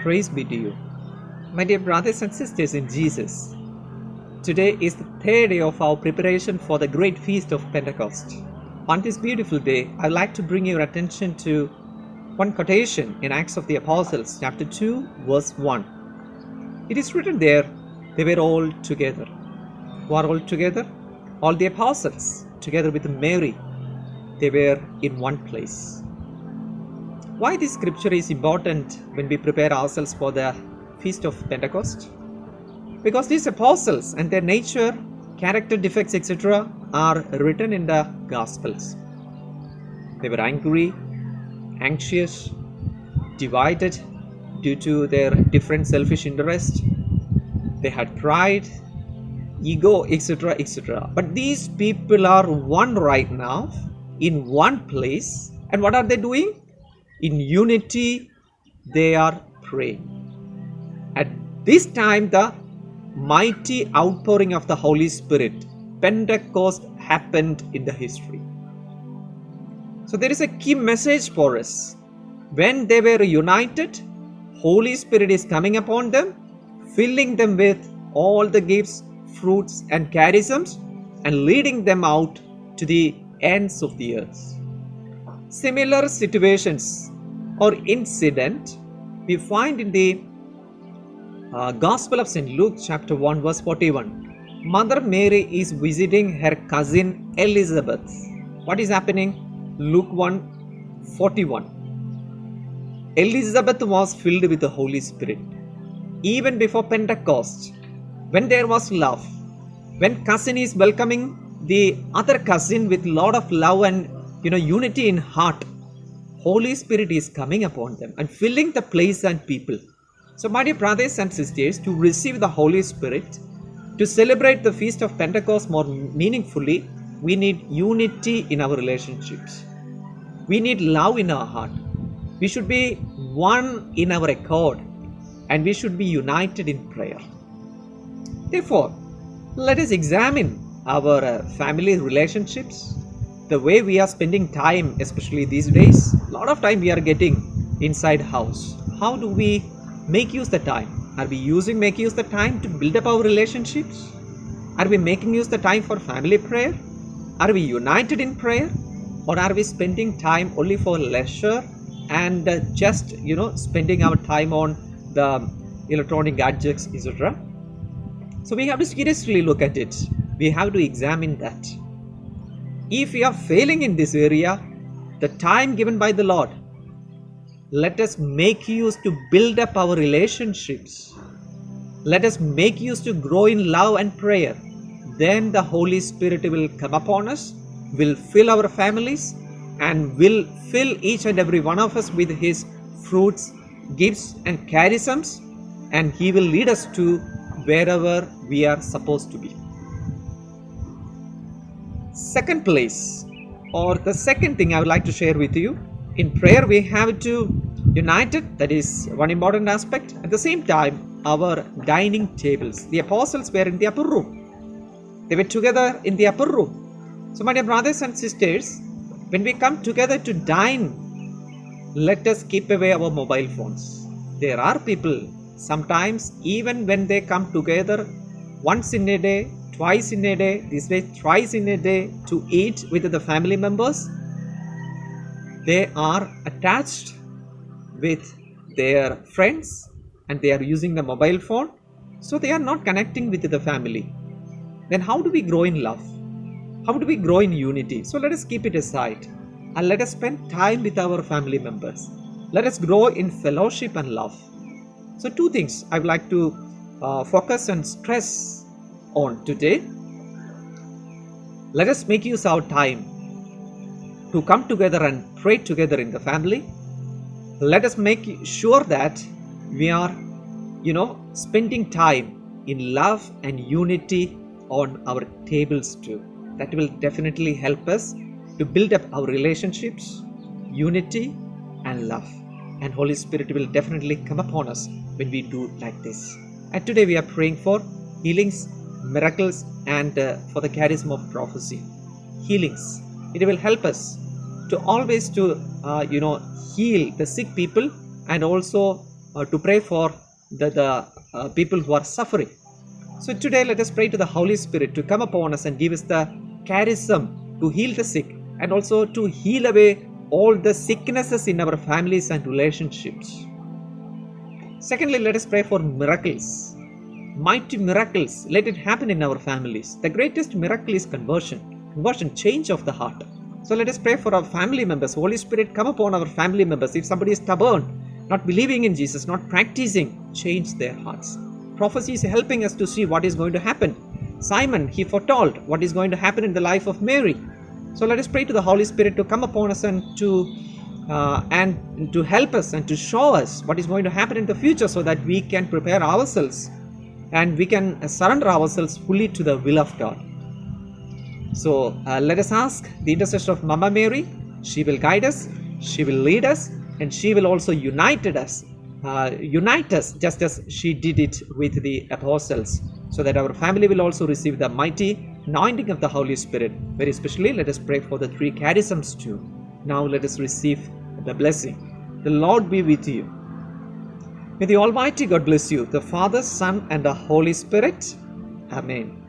Praise be to you. My dear brothers and sisters in Jesus, today is the third day of our preparation for the great feast of Pentecost. On this beautiful day, I'd like to bring your attention to one quotation in Acts of the Apostles, chapter 2, verse 1. It is written there, they were all together. Who are all together? All the apostles, together with Mary, they were in one place. Why this scripture is important when we prepare ourselves for the Feast of Pentecost? Because these apostles and their nature, character defects, etc., are written in the Gospels. They were angry, anxious, divided due to their different selfish interests. They had pride, ego, etc., etc. But these people are one right now, in one place. And what are they doing? In unity, they are praying. At this time, the mighty outpouring of the Holy Spirit, Pentecost, happened in the history. So there is a key message for us. When they were united, Holy Spirit is coming upon them, filling them with all the gifts, fruits and charisms, and leading them out to the ends of the earth. Similar situations or incident we find in the Gospel of St. Luke chapter 1 verse 41. Mother Mary is visiting her cousin Elizabeth. What is happening? Luke 1:41. Elizabeth was filled with the Holy Spirit. Even before Pentecost, when there was love, when cousin is welcoming the other cousin with lot of love and unity in heart, Holy Spirit is coming upon them and filling the place and people. So my dear brothers and sisters, to receive the Holy Spirit, to celebrate the Feast of Pentecost more meaningfully, we need unity in our relationships. We need love in our heart. We should be one in our accord, and we should be united in prayer. Therefore, let us examine our family relationships, the way we are spending time, especially these days. A lot of time we are getting inside house. How do we make use the time? Are we make use the time to build up our relationships? Are we making use the time for family prayer? Are we united in prayer? Or are we spending time only for leisure and just spending our time on the electronic gadgets, etc.? So we have to seriously look at it. We have to examine that. If we are failing in this area, the time given by the Lord, let us make use to build up our relationships. Let us make use to grow in love and prayer. Then the Holy Spirit will come upon us, will fill our families, and will fill each and every one of us with His fruits, gifts and charisms, and He will lead us to wherever we are supposed to be. Second place, or the second thing I would like to share with you, in prayer we have to unite it. That is one important aspect. At the same time, our dining tables. The apostles were in the upper room. They were together in the upper room. So my dear brothers and sisters, when we come together to dine, let us keep away our mobile phones. There are people, sometimes even when they come together once in a day, twice in a day, this way thrice in a day to eat with the family members, they are attached with their friends and they are using the mobile phone, so they are not connecting with the family. Then how do we grow in love? How do we grow in unity? So let us keep it aside and let us spend time with our family members. Let us grow in fellowship and love. So two things I would like to focus and stress on today. Let us make use of our time to come together and pray together in the family. Let us make sure that we are spending time in love and unity on our tables too. That will definitely help us to build up our relationships, unity and love. And Holy Spirit will definitely come upon us when we do like this. And today we are praying for healings, miracles, and for the charism of prophecy. Healings. It will help us to always to heal the sick people and also to pray for the people who are suffering. So today let us pray to the Holy Spirit to come upon us and give us the charism to heal the sick and also to heal away all the sicknesses in our families and relationships. Secondly, let us pray for miracles. Mighty miracles, let it happen in our families. The greatest miracle is conversion, change of the heart. So let us pray for our family members. Holy Spirit, come upon our family members. If somebody is stubborn, not believing in Jesus, not practicing, change their hearts. Prophecy is helping us to see what is going to happen. Simon, he foretold what is going to happen in the life of Mary. So let us pray to the Holy Spirit to come upon us and to help us and to show us what is going to happen in the future, so that we can prepare ourselves and we can surrender ourselves fully to the will of God. So let us ask the intercession of Mama Mary. She will guide us, she will lead us, and she will also unite us just as she did it with the apostles, so that our family will also receive the mighty anointing of the Holy Spirit. Very especially, let us pray for the three charisms too. Now let us receive the blessing. The Lord be with you. May the Almighty God bless you, the Father, Son, and the Holy Spirit. Amen.